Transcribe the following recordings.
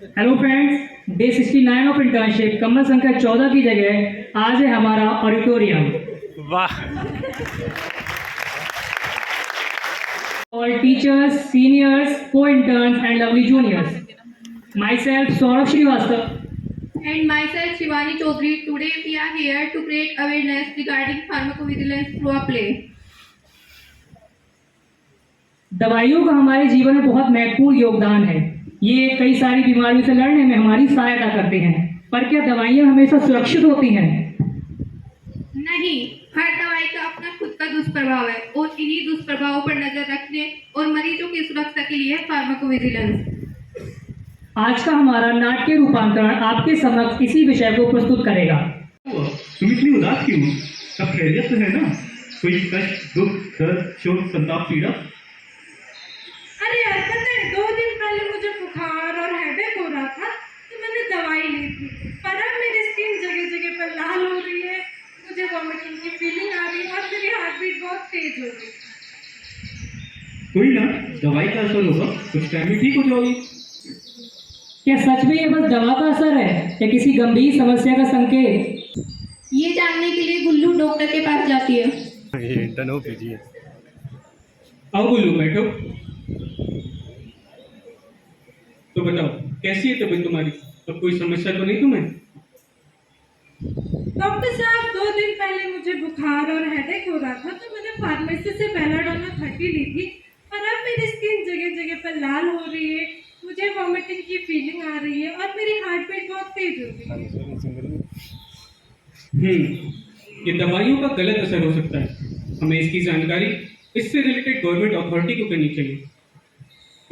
Hello friends, day 69 of internship कमल संख्या 14 की जगह आज है हमारा ऑडिटोरियम। वाह। All teachers, seniors, co interns and lovely juniors. My self Saurabh Srivastava And myself Shivani Chaudhary. Today we are here to create awareness regarding pharmacovigilance through a play. दवाइयों का हमारे जीवन में बहुत महत्वपूर्ण योगदान है। ये कई सारी बीमारियों से लड़ने में हमारी सहायता करते हैं, पर क्या दवाइयाँ हमेशा सुरक्षित होती हैं? नहीं, हर दवाई का अपना खुद का दुष्प्रभाव है और इन्हीं दुष्प्रभावों पर नजर रखने और मरीजों की सुरक्षा के लिए फार्माकोविजिलेंस। आज का हमारा नाट्य रूपांतरण आपके समक्ष इसी विषय को प्रस्तुत करेगा। तुम इतनी उदास क्यों? सब खैरियत है ना? कोई कष्ट, दुख, दर्द, शोक, संताप, पीड़ा? अरे यार, पता है 2 दिन पहले मुझे बुखार और हेडेक हो रहा था तो मैंने दवाई ली थी, पर अब मेरी स्किन जगह जगह पर लाल हो रही है, मुझे वॉमिटिंग की फीलिंग आ रही है और मेरी हार्ट बीट बहुत तेज हो गई। कोई ना, दवाई का असर होगा, कुछ टाइम में ठीक हो जाओगी। क्या सच में ये बस दवा का असर है या किसी गंभीर समस्या का संकेत? ये जानने के लिए गुल्लू डॉक्टर के पास जाती है। ये इंटरनो कीजिए। आओ गुल्लू, बैठो। तो बताओ, कैसी है तबीयत तुम्हारी? अब कोई समस्या तो नहीं तुम्हें? डॉक्टर साहब, 2 दिन पहले मुझे बुखार और हेडेक हो रहा था तो मैंने फार्मेसी से बेलाडोना 30 ली थी, पर अब मेरी स्किन जगह जगह पर लाल हो रही है, मुझे वॉमिटिंग की फीलिंग आ रही है और मेरी हार्ट बीट बहुत तेज हो गई है। ये दवाइयों का गलत असर हो सकता है। हमें इसकी जानकारी इससे रिलेटेड गवर्नमेंट अथॉरिटी को करनी चाहिए।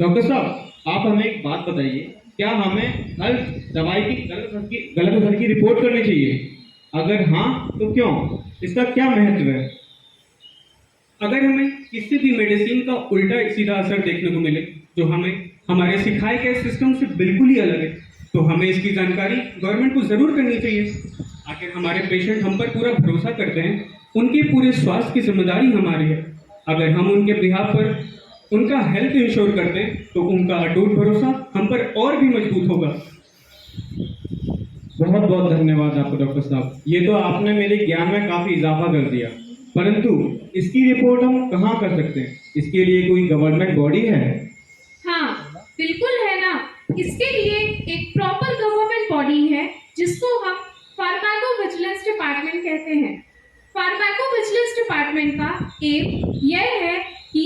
डॉक्टर साहब, आप हमें एक बात बताइए, क्या हमें हर दवाई की गलत असर की रिपोर्ट करनी चाहिए? अगर हाँ, तो क्यों? इसका क्या महत्व है? अगर हमें किसी भी मेडिसिन का उल्टा सीधा असर देखने को मिले जो हमें हमारे सिखाए गए सिस्टम से बिल्कुल ही अलग है, तो हमें इसकी जानकारी गवर्नमेंट को जरूर करनी चाहिए। आखिर हमारे पेशेंट हम पर पूरा भरोसा करते हैं, उनके पूरे स्वास्थ्य की जिम्मेदारी हमारी है। अगर हम उनके बिहाफ पर उनका हेल्थ इंश्योर करते हैं तो उनका अटूट भरोसा हम पर और भी मजबूत होगा। बहुत बहुत धन्यवाद आपको डॉक्टर साहब, ये तो आपने मेरे ज्ञान में काफ़ी इजाफा कर दिया। परंतु इसकी रिपोर्ट हम कहाँ कर सकते हैं? इसके लिए कोई गवर्नमेंट बॉडी है? हाँ, बिल्कुल है ना। इसके लिए एक प्रॉपर गवर्नमेंट बॉडी है जिसको हम फार्माकोविजिलेंस डिपार्टमेंट कहते हैं। फार्माकोविजिलेंस डिपार्टमेंट का एम यह है कि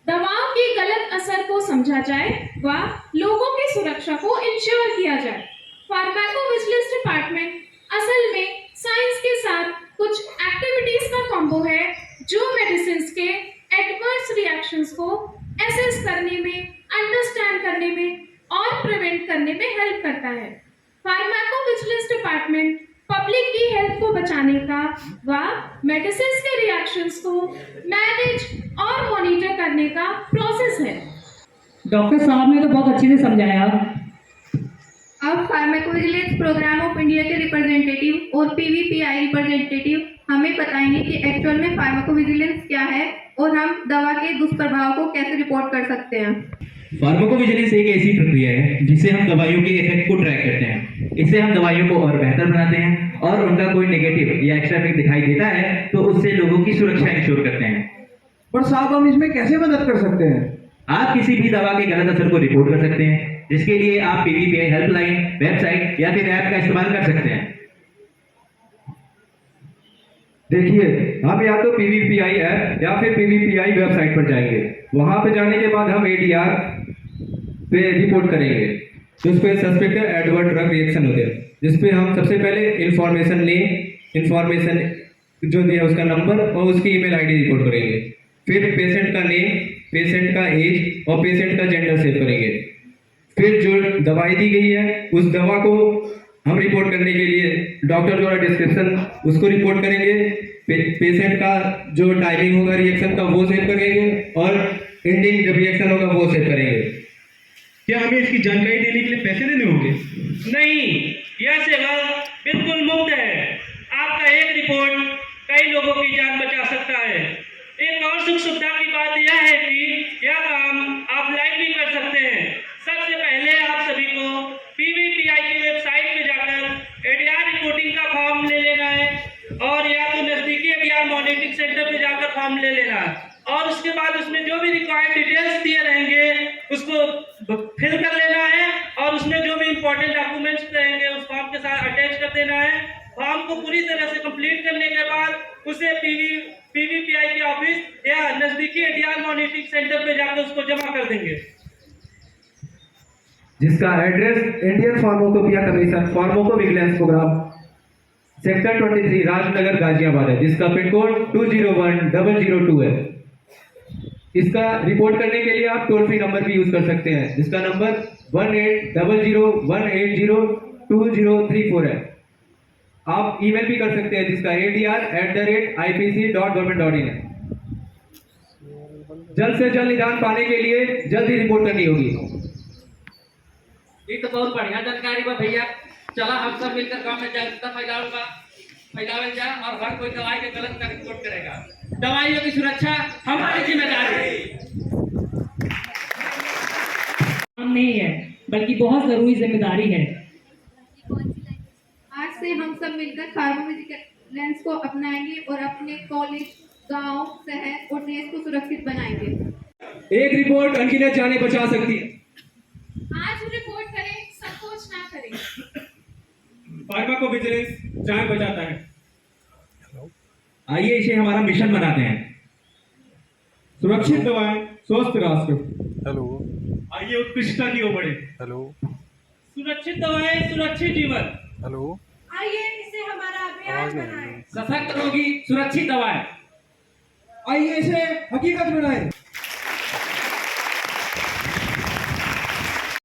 दवाओं के गलत असर को समझा जाए व लोगों की सुरक्षा को इंश्योर किया जाए। फार्माकोविजिलेंस डिपार्टमेंट असल में साइंस के साथ कुछ एक्टिविटीज का कॉम्बो है जो मेडिसिन के एडवर्स रिएक्शंस को एसेस करने में, अंडरस्टैंड करने में और प्रिवेंट करने में हेल्प करता है। फार्माकोविजिलेंस डिपार्टमेंट पब्लिक की हेल्थ को बचाने का व मेडिसिन के रिएक्शंस को मैनेज और मॉनिटर करने का प्रोसेस है। डॉक्टर साहब ने तो बहुत अच्छे से समझाया। अब फार्माकोविजिलेंस प्रोग्राम ऑफ इंडिया के रिप्रेजेंटेटिव और पीवीपीआई रिप्रेजेंटेटिव हमें बताएंगे कि एक्चुअल में फार्माकोविजिलेंस क्या है और हम दवा के दुष्प्रभाव को कैसे रिपोर्ट कर सकते हैं। फार्माकोविजिलेंस एक ऐसी प्रक्रिया है जिससे हम दवाइयों के इफेक्ट को ट्रैक करते हैं। इससे हम दवाइयों को और बेहतर बनाते हैं और उनका कोई नेगेटिव या एक्स्ट्रा इफेक्ट दिखाई देता है तो उससे लोगों की सुरक्षा इंश्योर करते हैं। पर साहब, हम इसमें कैसे मदद कर सकते हैं? आप किसी भी दवा के गलत असर को रिपोर्ट कर सकते हैं, जिसके लिए आप पीवीपीआई हेल्पलाइन, वेबसाइट या फिर ऐप का इस्तेमाल कर सकते हैं। देखिए, हम या तो पीवीपीआई ऐप या फिर पीवीपीआई वेबसाइट पर जाएंगे। वहां पे जाने के बाद हम एडीआर पे रिपोर्ट करेंगे, जिस पे सस्पेक्टेड एडवर्स ड्रग रिएक्शन होते हैं, जिस पे हम सबसे पहले इंफॉर्मेशन जो दिया उसका नंबर और उसकी ईमेल आईडी रिपोर्ट करेंगे। फिर पेशेंट का नेम, पेशेंट का एज और पेशेंट का जेंडर सेव करेंगे। फिर जो दवाई दी गई है उस दवा को हम रिपोर्ट करने के लिए डॉक्टर द्वारा डिस्क्रिप्शन उसको रिपोर्ट करेंगे। पेशेंट का जो टाइमिंग होगा रिएक्शन का वो सेव करेंगे और एंडिंग जब रिएक्शन होगा वो सेव करेंगे। क्या हमें इसकी जानकारी देने के लिए पैसे देने होंगे? नहीं, यह सेवा बिल्कुल मुफ्त है। आपका एक रिपोर्ट कई लोगों की जान बचा सकता है। एक और सुख सुविधा की बात यह है कि यह काम आप लाइव भी कर सकते हैं। सबसे पहले आप सभी को पीवी रिक्वायर्ड डिटेल्स दिए रहेंगे, उसको फिल कर लेना है और उसमें जो भी इंपॉर्टेंट डॉक्यूमेंट्स रहेंगे उस फॉर्म के साथ अटैच कर देना है। फॉर्म को पूरी तरह से कंप्लीट करने के बाद उसे पीवीपीआई के ऑफिस या नजदीकी एडीआर मॉनिटरिंग सेंटर पे जाकर उसको जमा कर देंगे, जिसका address Indian pharmacopoeia commission pharmacovigilance programme sector 23 Rajnagar Ghaziabad है, जिसका पिन कोड 201002 है। इसका रिपोर्ट करने के लिए आप टोल फ्री नंबर भी यूज कर सकते हैं, जिसका नंबर 180018022034 है। आप ईमेल भी कर सकते हैं, जिसका adr@ipc.government.in है। जल्द से जल्द निदान पाने के लिए जल्द ही रिपोर्ट करनी होगी। ये तो बहुत बढ़िया जानकारी बा भैया। चला हम सब मिलकर गांव में जागरूकता फैलावल जा और हर कोई दवाई के गलत का रिपोर्ट करेगा। दवाइयों की सुरक्षा हमारी जिम्मेदारी है। काम नहीं है बल्कि बहुत जरूरी जिम्मेदारी है। आज से हम सब मिलकर फार्माकोविजिलेंस को अपनाएंगे और अपने कॉलेज, गांव, शहर और देश को सुरक्षित बनाएंगे। एक रिपोर्ट अनगिनत जाने बचा सकती है। आज रिपोर्ट करें, संकोच ना करें। फार्माकोविजिलेंस जान बचाता है। आइए इसे हमारा मिशन बनाते हैं। सुरक्षित दवाएं, स्वस्थ राष्ट्र। हेलो आइए उत्कृष्टता की ओर बढ़े। हेलो सुरक्षित दवाएं, सुरक्षित जीवन। हेलो आइए इसे हमारा अभियान आवाज नहीं बनाएं। सशक्त रोगी सुरक्षित दवाएं। आइए इसे हकीकत बनाएं।